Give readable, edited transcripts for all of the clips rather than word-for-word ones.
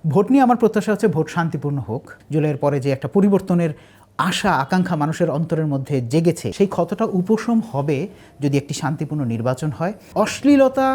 Vote নিয়ে আমার প্রত্যাশা হচ্ছে ভোট শান্তিপূর্ণ হোক। জুলাইয়ের পরে যে একটা পরিবর্তনের আশা আকাঙ্ক্ষা মানুষের অন্তরের মধ্যে জেগেছে, সেই ক্ষতটা উপশম হবে যদি একটি শান্তিপূর্ণ নির্বাচন হয়। অশ্লীলতা,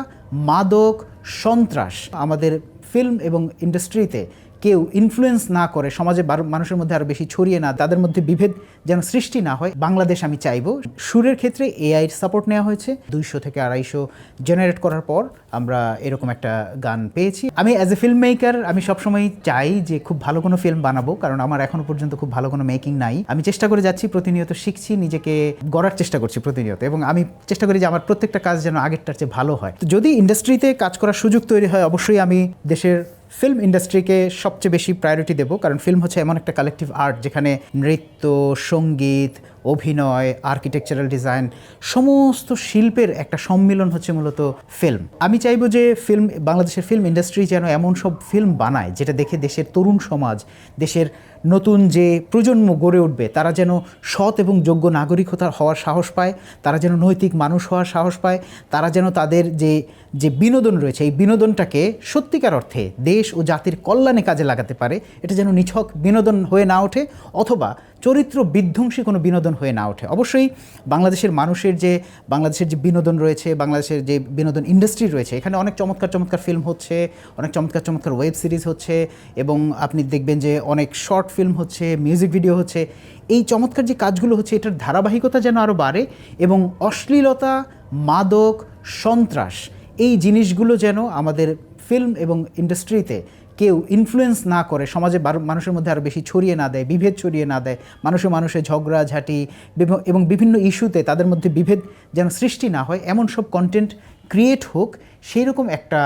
মাদক, সন্ত্রাস আমাদের ফিল্ম এবং ইন্ডাস্ট্রিতে কেউ ইনফ্লুয়েন্স না করে, সমাজে মানুষের মধ্যে আরও বেশি ছড়িয়ে না, তাদের মধ্যে বিভেদ যেন সৃষ্টি না হয়, বাংলাদেশ আমি চাইব। সুরের ক্ষেত্রে এআইয়ের সাপোর্ট নেওয়া হয়েছে। 200 থেকে 250 জেনারেট করার পর আমরা এরকম একটা গান পেয়েছি। আমি অ্যাজ এ ফিল্ম মেকার আমি সবসময় চাই যে খুব ভালো কোনো ফিল্ম বানাবো, কারণ আমার এখনো পর্যন্ত খুব ভালো কোনো মেকিং নাই। আমি চেষ্টা করে যাচ্ছি, প্রতিনিয়ত শিখছি, নিজেকে গড়ার চেষ্টা করছি প্রতিনিয়ত, এবং আমি চেষ্টা করি যে আমার প্রত্যেকটা কাজ যেন আগেরটার চেয়ে ভালো হয়। তো যদি ইন্ডাস্ট্রিতে কাজ করার সুযোগ তৈরি হয়, অবশ্যই আমি দেশের ফিল্ম ইন্ডাস্ট্রিকে সবচেয়ে বেশি প্রায়োরিটি দেবো, কারণ ফিল্ম হচ্ছে এমন একটা কালেকটিভ আর্ট যেখানে নৃত্য, সঙ্গীত, অভিনয়, আর্কিটেকচারাল ডিজাইন, সমস্ত শিল্পের একটা সম্মিলন হচ্ছে মূলত ফিল্ম। আমি চাইবো যে বাংলাদেশের ফিল্ম ইন্ডাস্ট্রি যেন এমন সব ফিল্ম বানায় যেটা দেখে দেশের তরুণ সমাজ, দেশের নতুন যে প্রজন্ম গড়ে উঠবে, তারা যেন সৎ এবং যোগ্য নাগরিক হওয়ার সাহস পায়, তারা যেন নৈতিক মানুষ হওয়ার সাহস পায়, তারা যেন তাদের যে বিনোদন রয়েছে এই বিনোদনটাকে সত্যিকার অর্থে দেশ ও জাতির কল্যাণে কাজে লাগাতে পারে। এটা যেন নিছক বিনোদন হয়ে না ওঠে, অথবা চরিত্র বিধ্বংসী কোনো বিনোদন হয়ে না ওঠে। অবশ্যই বাংলাদেশের যে বিনোদন রয়েছে, বাংলাদেশের যে বিনোদন ইন্ডাস্ট্রি রয়েছে, এখানে অনেক চমৎকার চমৎকার ফিল্ম হচ্ছে, অনেক চমৎকার চমৎকার ওয়েব সিরিজ হচ্ছে, এবং আপনি দেখবেন যে অনেক শর্ট ফিল্ম হচ্ছে, মিউজিক ভিডিও হচ্ছে। এই চমৎকার যে কাজগুলো হচ্ছে, এটার ধারাবাহিকতা যেন আরও বাড়ে, এবং অশ্লীলতা, মাদক, সন্ত্রাস এই জিনিসগুলো যেন আমাদের ফিল্ম এবং ইন্ডাস্ট্রিতে কেউ ইনফ্লুয়েন্স না করে, সমাজে মানুষের মধ্যে আরও বেশি ছড়িয়ে না দেয়, বিভেদ ছড়িয়ে না দেয়, মানুষে ঝগড়াঝাঁটি এবং বিভিন্ন ইস্যুতে তাদের মধ্যে বিভেদ যেন সৃষ্টি না হয়, এমন সব কন্টেন্ট ক্রিয়েট হোক। সেই রকম একটা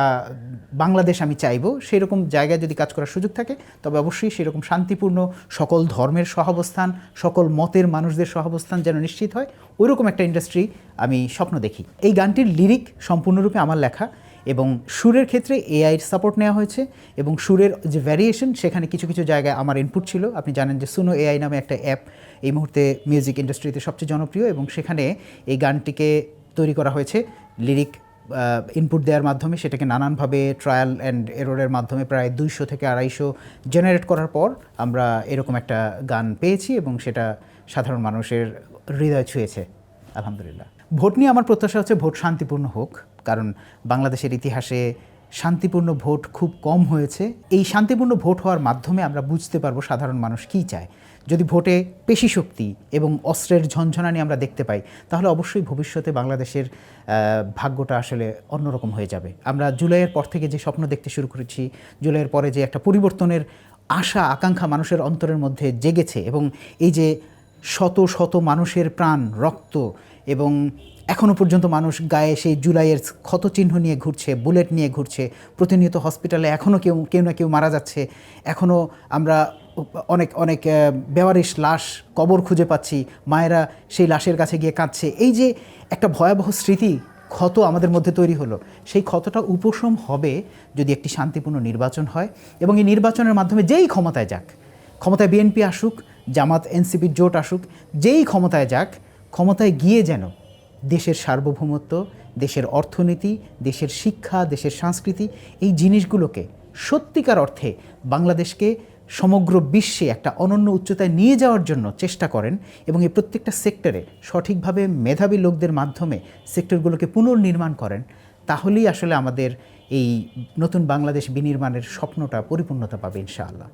বাংলাদেশ আমি চাইব। সেই রকম জায়গায় যদি কাজ করার সুযোগ থাকে, তবে অবশ্যই সেরকম শান্তিপূর্ণ, সকল ধর্মের সহাবস্থান, সকল মতের মানুষদের সহাবস্থান যেন নিশ্চিত হয়, ওইরকম একটা ইন্ডাস্ট্রি আমি স্বপ্ন দেখি। এই গানটির লিরিক সম্পূর্ণরূপে আমার লেখা, এবং সুরের ক্ষেত্রে এআইয়ের সাপোর্ট নেওয়া হয়েছে, এবং সুরের যে ভ্যারিয়েশন সেখানে কিছু কিছু জায়গায় আমার ইনপুট ছিল। আপনি জানেন যে সুনো এআই নামে একটা অ্যাপ এই মুহূর্তে মিউজিক ইন্ডাস্ট্রিতে সবচেয়ে জনপ্রিয়, এবং সেখানে এই গানটিকে তৈরি করা হয়েছে লিরিক ইনপুট দেওয়ার মাধ্যমে। সেটাকে নানানভাবে ট্রায়াল অ্যান্ড এররের মাধ্যমে প্রায় 200 থেকে 250 জেনারেট করার পর আমরা এরকম একটা গান পেয়েছি, এবং সেটা সাধারণ মানুষের হৃদয় ছুঁয়েছে আলহামদুলিল্লাহ। ভোট নিয়ে আমার প্রত্যাশা হচ্ছে ভোট শান্তিপূর্ণ হোক, কারণ বাংলাদেশের ইতিহাসে শান্তিপূর্ণ ভোট খুব কম হয়েছে। এই শান্তিপূর্ণ ভোট হওয়ার মাধ্যমে আমরা বুঝতে পারবো সাধারণ মানুষ কী চায়। যদি ভোটে পেশি শক্তি এবং অস্ত্রের ঝনঝনানি আমরা দেখতে পাই, তাহলে অবশ্যই ভবিষ্যতে বাংলাদেশের ভাগ্যটা আসলে অন্যরকম হয়ে যাবে। আমরা জুলাইয়ের পর থেকে যে স্বপ্ন দেখতে শুরু করেছি, জুলাইয়ের পরে যে একটা পরিবর্তনের আশা আকাঙ্ক্ষা মানুষের অন্তরের মধ্যে জেগেছে, এবং এই যে শত শত মানুষের প্রাণ, রক্ত, এবং এখনও পর্যন্ত মানুষ গায়ে সেই জুলাইয়ের ক্ষতচিহ্ন নিয়ে ঘুরছে, বুলেট নিয়ে ঘুরছে, প্রতিনিয়ত হসপিটালে এখনও কেউ না কেউ মারা যাচ্ছে, এখনও আমরা অনেক বেওয়ারিশ লাশ কবর খুঁজে পাচ্ছি, মায়েরা সেই লাশের কাছে গিয়ে কাঁদছে। এই যে একটা ভয়াবহ স্মৃতি ক্ষত আমাদের মধ্যে তৈরি হলো, সেই ক্ষতটা উপশম হবে যদি একটি শান্তিপূর্ণ নির্বাচন হয়, এবং এই নির্বাচনের মাধ্যমে যেই ক্ষমতায় যাক, ক্ষমতায় বিএনপি আসুক, জামাত এনসিপির জোট আসুক, যেই ক্ষমতায় যাক, ক্ষমতায় গিয়ে যেন দেশের সার্বভৌমত্ব, দেশের অর্থনীতি, দেশের শিক্ষা, দেশের সংস্কৃতি, এই জিনিসগুলোকে সত্যিকার অর্থে বাংলাদেশকে সমগ্র বিশ্বে একটা অনন্য উচ্চতায় নিয়ে যাওয়ার জন্য চেষ্টা করেন, এবং এই প্রত্যেকটা সেক্টরে সঠিকভাবে মেধাবী লোকদের মাধ্যমে সেক্টরগুলোকে পুনর্নির্মাণ করেন, তাহলেই আসলে আমাদের এই নতুন বাংলাদেশ বিনির্মাণের স্বপ্নটা পরিপূর্ণতা পাবে ইনশাআল্লাহ।